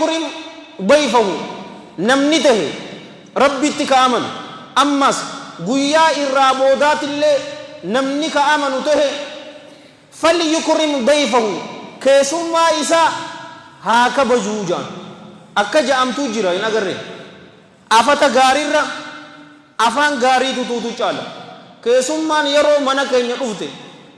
falyukrim dayfahu namni tahe rabbitti ka amanu ammas guyyaa irraa boodaatillee namni ka amanu tahe falyukrim dayfahu keessummaa isaa haa kabajuu jaan akka ja'amtuu jira hin agarre afata gaariirra afaan gaarii tutuutu caala keessummaan yeroo mana keenya dhufte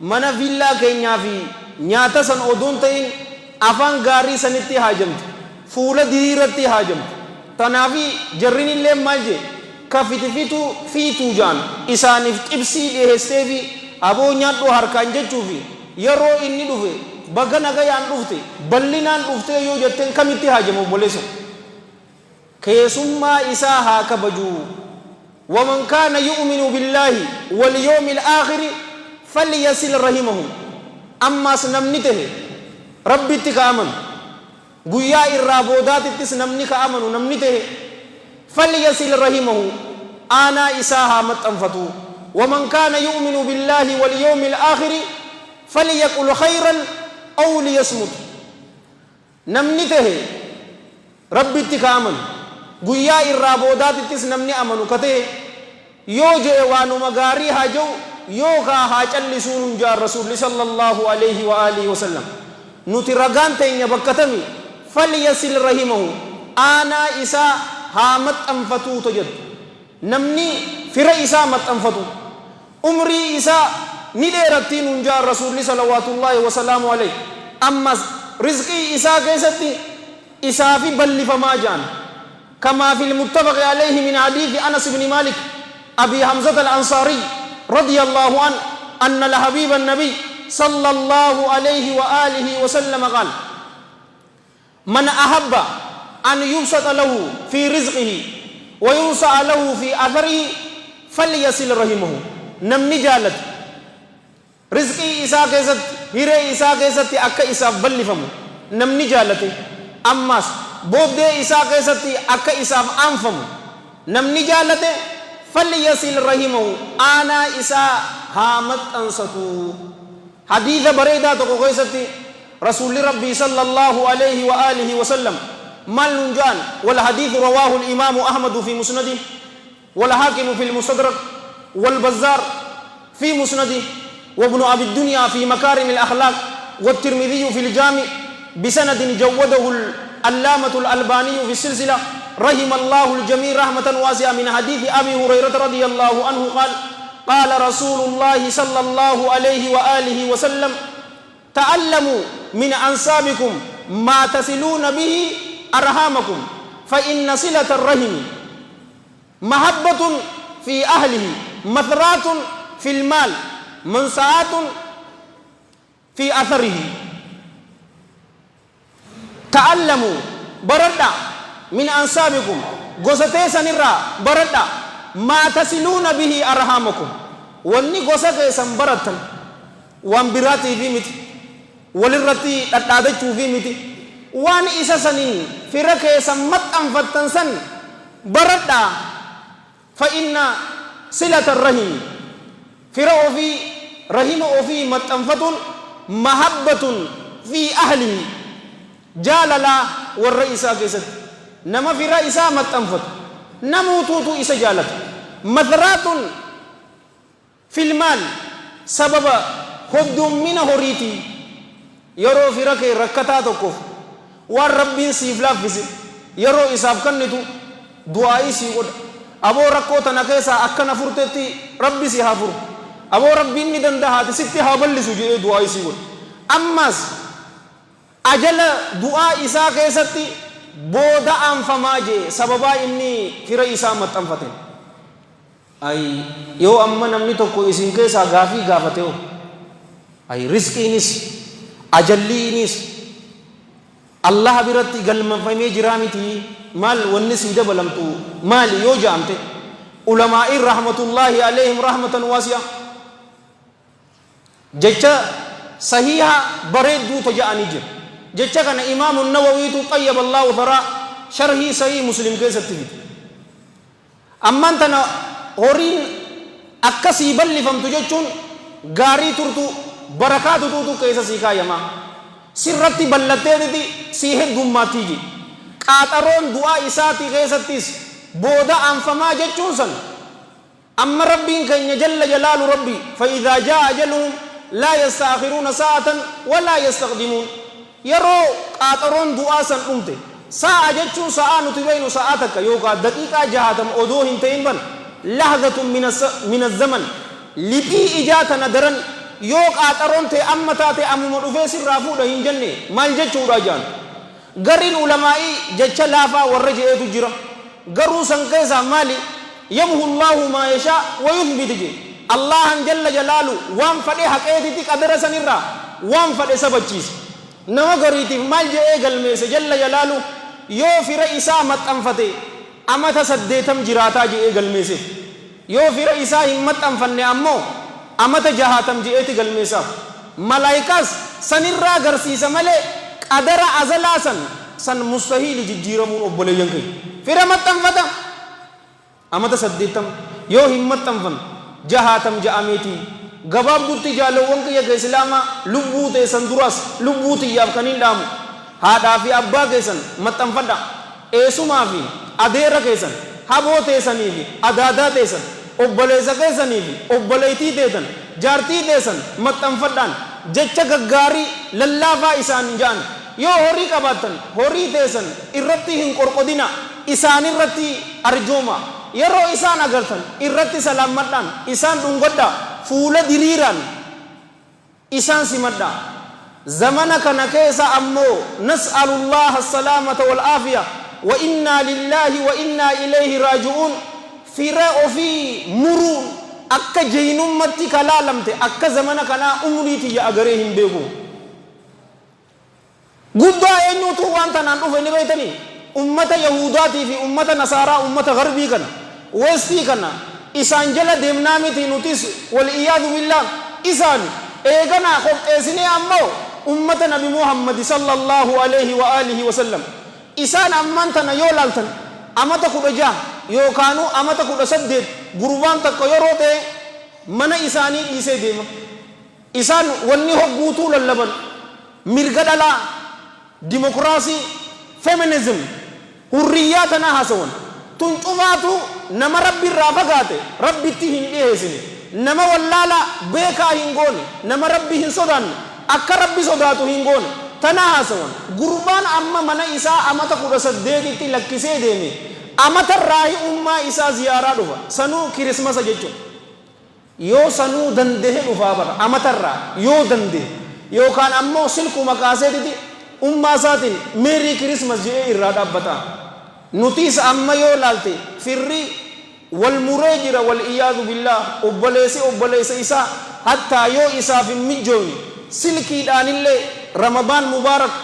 mana villaa keenyaa fi nyaata san oduun ta'in afaan gaarii sanitti haajamte fuula diriiratti haajamte tanaafi jarrin illee maal jee ka fiituu jaan isaaniif qibsii dhiheessee fi aboo nyaadhu harkaan jechuufi yeroo inni dhufe baga nagayaan dhufte bal'inaan dhuftee yoo jetteen kamitti haajamu obboleessa keessummaa isaa haa kabajuu ومن كان يؤمن بالله واليوم الآخر فليصل رحمه أما سنمنته ربي تكامن قيا الرابودات تسنمنك آمن نمنته فليصل رحمه أنا إساها متأنفتو ومن كان يؤمن بالله واليوم الآخر فليقل خيرا أو ليصمت نمنته ربي تكامن guyyaa irraa boodaatittis namni amanu kate yoo jee waanuma gaarii haa jiru yoo kaa haa callisuun hunjaan rasuulli sallallahu alayhi wa alihi wasallam nuti ragaan teenya bakkatami falyasil rahimahu aanaa isaa haa maxxanfatuuto jedhu namni fira isaa maxxanfatu umrii isaa ni dheerattiin hunjaan rasuulli salawaatullaahi wasalaamu alayhi ammas rizqii isaa keessatti isaa fi ballifamaa jaan كما في المتفق عليه من حديث أنس بن مالك أبي حمزة الأنصاري رضي الله عنه أن لحبيب النبي صلى الله عليه وآله وسلم قال من أحب أن يبسط له في رزقه ويوسع له في أثره فليصل رحمه نمني جالت رزقي إساء كيست هيري إساء كيست أكا إساء بلفم نمني جالت أماس بودي إساء كيستي أكا إساء أنفم نمني جالته فليصل رحمه أنا إساء هامت أنصتو حديث بريدة تقو كيستي رسول ربي صلى الله عليه وآله وسلم مال نجان والحديث رواه الإمام أحمد في مسنده والحاكم في المستدرك والبزار في مسنده وابن أبي الدنيا في مكارم الأخلاق والترمذي في الجامع بسند جوده العلامة الألباني في السلسلة رحم الله الجميع رحمة واسعة من حديث أبي هريرة رضي الله عنه قال قال رسول الله صلى الله عليه وآله وسلم تعلموا من أنسابكم ما تصلون به أرحامكم فإن صلة الرحم محبة في أهله مثرات في المال منسعات في أثره تعلموا بردا من أنسابكم غوسته سنرا بردا ما تصلون به أرحامكم واني غوسته سنبرتا وانبراتي في متي وللرتي تتادچو في متي وان إسا سنين فرق سمت أنفتن سن بردا فإن صلة الرحم فرق في رحم وفي متنفتن محبة في أهله جاللا والرئيسا كيست نما في رئيسا متنفت نموتوتو إسا جالت مثرات في المال سبب خد من هوريتي يرو في ركي ركتاتكو والرب سيفلا فيسي يرو إساف كنتو دعائي سيقود أبو ركو تنكيسا أكنا فرتتي ربي سيهافر أبو ربي ندندهات ستي هابل سجي دعائي سيقود أماس أجل دعاء إساء كيستي بودا أنفماجي سببا إني فر إساء متنفتن أي يو أما نمني توكو إسين كيسا غافي غافتيو أي رزقي نس أجلي نس الله برتي قلم فمي جرامتي مال ونس دبلمتو مال يو جامتي علماء رحمة الله عليهم رحمة واسعة جيشا صحيحة بريدو تجاني جر جيشا كان إمام النووي طيب الله ثرى شرحي صحيح مسلم كيسا تفيد أما أنتنا هورين أكسي بلي فمتو جيشون غاري ترتو بركاتو تو كيسا سيكا يما سرتي بلتي دي سيهد دماتي جي qaaxaroon du'aa isaatii keessattis booda anfamaa jechuun san amma rabbiin keenya jalla jalaalu rabbi فإذا جاء أجلهم لا يستأخرون ساعة ولا يستقدمون yeroo qaaxaroon du'aa san dhumte sa'a jechuun sa'a nuti beeynu sa'a takka yookaan daqiiqaa 60 odoo hin ta'in ban lahdatun min az-zaman liphii ijaatana daran yoo qaaxaroon ta'e amma taate ammuma dhufee sirraa fuudha hin jenne maal jechuudha jaan gariin ulamaa'ii jecha laafaa warra je'eetu jira garuu san keessaa maali yamhu Allahu ma yasha wa yuthbit je Allahan jalla jalaalu waan fadhe haqeetitti qadara sanirraa waan fadhe sabachiisa nama gariitiif maal je'ee galmeesse jalla jalaalu yoo fira isaa maxxanfate amata 8 jiraataa je'ee galmeesse yoo fira isaa hin maxxanfanne ammoo amata 60 je'eeti galmeessaaf malaayikaas sanirraa agarsiisa malee qadara azalaa san mustahiili jijjiiramuun obboleeyyan kee fira maxxanfata amata 8 yoo hin maxxanfan 60 ja'ameeti gabaabdutti jaalawwan kiyya ke islaamaa lubbuu teessan duraas lubbuu tiyyaaf kan hin dhaamu haadhaa fi abbaa keessan maxxanfadha eesumaa fi adeera keessan haboo teessanii fi adaadaa teessan obboleessa keessanii fi obboleeytii teessan jaartii teessan maxxanfadhaan jecha gaggaarii lallaafaa isaan ja'an yoo horii qabaattan horii teessan irratti hin qorqodina isaan irratti arjooma yeroo isaan agartan irratti salaammadhaan isaan dhungadhaa fuula diriiraan isaan simadhaa zamana kana keessa ammoo nas'alullaha as-salaamata wal aafiya wa inna lillahi wa inna ilayhi raaji'uun fira ofii muruun akka jeynummatti kalaalamte akka zamana kanaa umrii tiyya agaree hin beeku guddaa eenyutu waan tanaan dhufe ni beeytanii ummata yahudaatii fi ummata nasaaraa ummata garbii kana westii kana isaan jala deemnaa miti nutis wal iyaadu billah isaan eeganaa qopheessinee ammoo ummata nabi muhammad sallallahu alayhi wa alihi wa sallam isaan amman tana yoo laaltan amata 16 yookaanu amata 18 gurbaan takka yeroo ta'e mana isaanii dhiisee deema isaan wanni hogguutuu lallaban mirga dhalaa dimokiraasii feminism hurriyyaa tana haasawan tun cufaatu nama rabbi irraa fagaate rabbitti hin dhiyeessine nama wallaala beekaa hin goone nama rabbi hin sodaanne akka rabbi sodaatu hin goone tana haasawan gurbaan amma mana isaa amata 18tti lakkisee deeme amata raahi ummaa isaa ziyaaraa dhufa sanuu kirismasa jechuun yoo sanuu dandehe dhufaa bara amatarraa yoo dandehe yookaan ammoo silkuma kaaseetiti ummaa isaatiin meerii kirismas jedhee irraa dhaabbata nutis amma yoo laalte firri wal muree jira wal iyaadu billah obboleessa isaa hattaa yoo isaaf hin mijoone silkiidhaanillee ramadaan mubaarak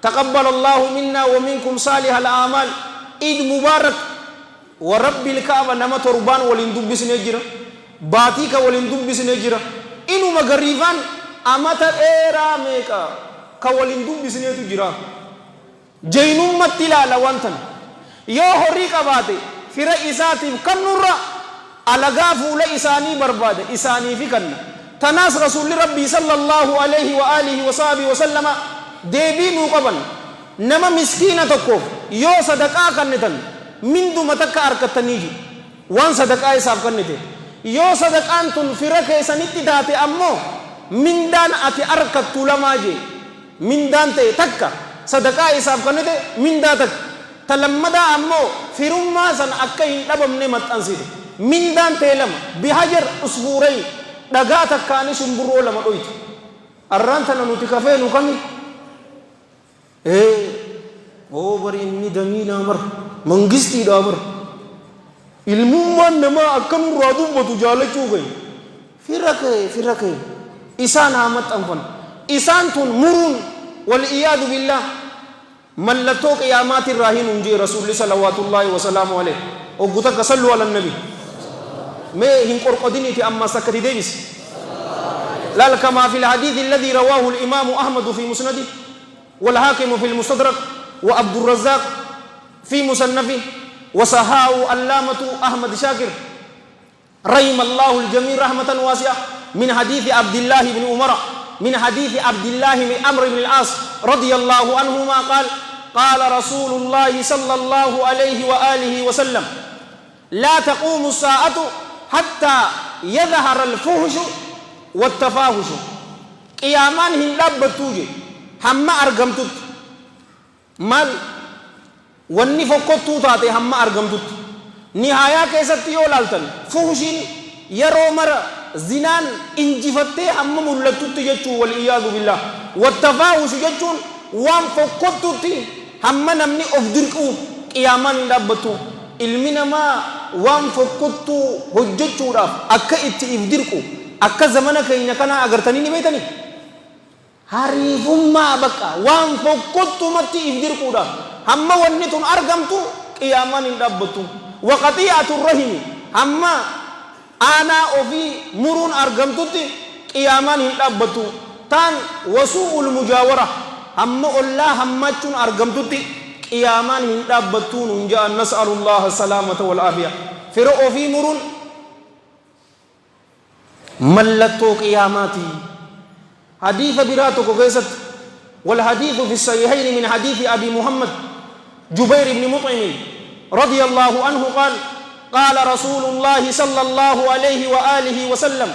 taqabbal allahu minna wa minkum salihal a'mal eid mubaarak wa rabbil kaaba nama torbaan waliin dubbisnee jira baatii ka waliin dubbisnee jira inuma gariifaan amata dheeraa meeqa ka waliin dubbisneetu jira jeynummatti ilaala wantan yoo horii qabaate fira isaatiif kannurra alagaa fuula isaanii barbaade isaanii fi kanna tanaas rasuulli rabbii sallallahu alayhi wa alihi wa sahbihi wa sallama deebii nuu qaban nama miskiina tokkoof yoo sadaqaa kannitan minduma takka argattaniifi waan sadaqaa isaaf kannite yoo sadaqaan tun fira keessanitti taate ammoo mindaan ati arkattu lamaa jee mindaan ta'e takka sadaqaa isaaf kannite mindaa takka talammada ammoo firummaa san akka hin dhabamne maxxansite mindaan ta'e lama bihajar usfuurayn dhagaa takkaani shumburoo lama dhoyti arraan tana nuti kafeenu kami bari inni damiinaa mar mangistiidhaa mar ilmummaan namaa akkanurraa dubbatu jaalachuu gahe fira kee isaan haa maxxanfan isaan tun muruun wal iyaadu billah mallattoo qiyaamaatii irraa hin unjee rasuulli salawaatullaahi wa salaamu alayhi oggu takka sallu ala nabi mee hin qorqodiniiti ammas akkati deebis laal kamaa fi lhadiithi alladii rawaahu alimaamu ahmadu fi musnadi والحاكم في المستدرك وعبد الرزاق في مصنفه وصححه علامة أحمد شاكر رحم الله الجميع رحمة واسعة من حديث عبد الله بن عمر من حديث عبد الله بن عمرو بن العاص رضي الله عنهما قال قال رسول الله صلى الله عليه وآله وسلم لا تقوم الساعة حتى يظهر الفحش والتفاحش قيامان هندبتوجي هم أرقمتت مال wanni fokkottuu taate hamma argamtutti nihaayaa keessatti yoo laaltan fuhushiin yeroo mara zinaan injifattee hamma mul'attutti jechuu wal iyaadu billah wattafaahushu jechuun waan fokkottutti hamma namni of dirquu qiyaamaan hin dhaabbattu ilmi namaa waan fokkottuu hojjechuudhaaf akka itti if dirqu akka zamana keenya kana agartanii ni beeytanii hariifummaa bakka waan fokkottumatti if dirquudhaaf hamma wanni tun argamtu qiyaamaan hin dhaabbattu waqati'atu rahimi hamma aanaa ofii muruun argamtutti qiyaamaan hin dhaabbattu taan wasuu'ul mujaawara hamma ollaa hammachuun argamtutti qiyaamaan hin dhaabbattuun hin ja'an nas'alullaha salaamata wal aafiya fira ofii muruun mallattoo qiyaamaati hadiisa biraa tokko keessatti والحديث في الصحيحين من حديث أبي محمد جبير بن مطعم رضي الله عنه قال قال رسول الله صلى الله عليه وآله وسلم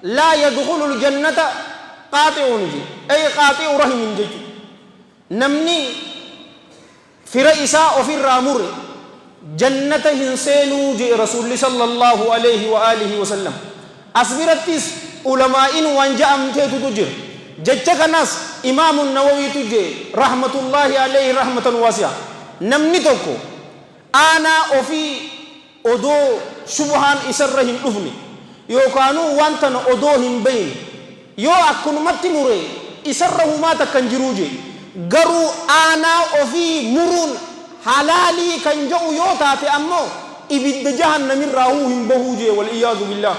لا يدخل الجنة قاطع نجي أي قاطع رحم نجي نمني في رئيساء وفي الرامور جنة هنسينو جي رسول صلى الله عليه وآله وسلم أصبرتيس علماء وانجا أمتيت تجر جتك الناس إمام النووي تجي رحمة الله عليه رحمة واسعة namni tokko aanaa ofii odoo shubhaan isarra hin dhufne yookaanuu wanta odoo hin bayne yoo akkunumatti mure isarra humaa takkan jiruu je garuu aanaa ofii muruun halaalii kan jedhu yoo taate ammoo ibidda jahannamirraa hin bahuu je wal iyaadu billah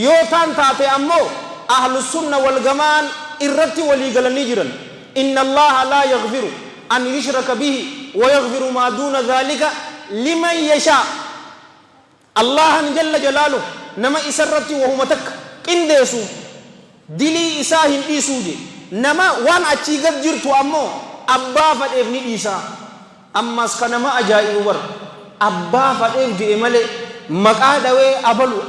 yoo taan taate ammoo ahlus sunna wal jamaan irratti walii galanii jiran inna allaha la yaghfiru an yushraka bihi ويغفر ما دون ذلك لمن يشاء الله جل جلاله نما إسرتي وهو متك إنديسو دلي إساهم إيسوجي نما وان أتشيغب جرتو أمو أبا فالإبن إيسا أما سكنما أجائي ور أبا فالإبن جي إمالي مقادوي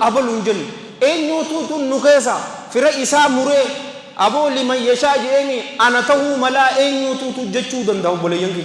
أبلو جل إن يوتوتو نكيسا فرا إسا مري أبو لمن يشاء جيني أنا تهو ملا إن يوتوتو جتشو دندو بلي ينكي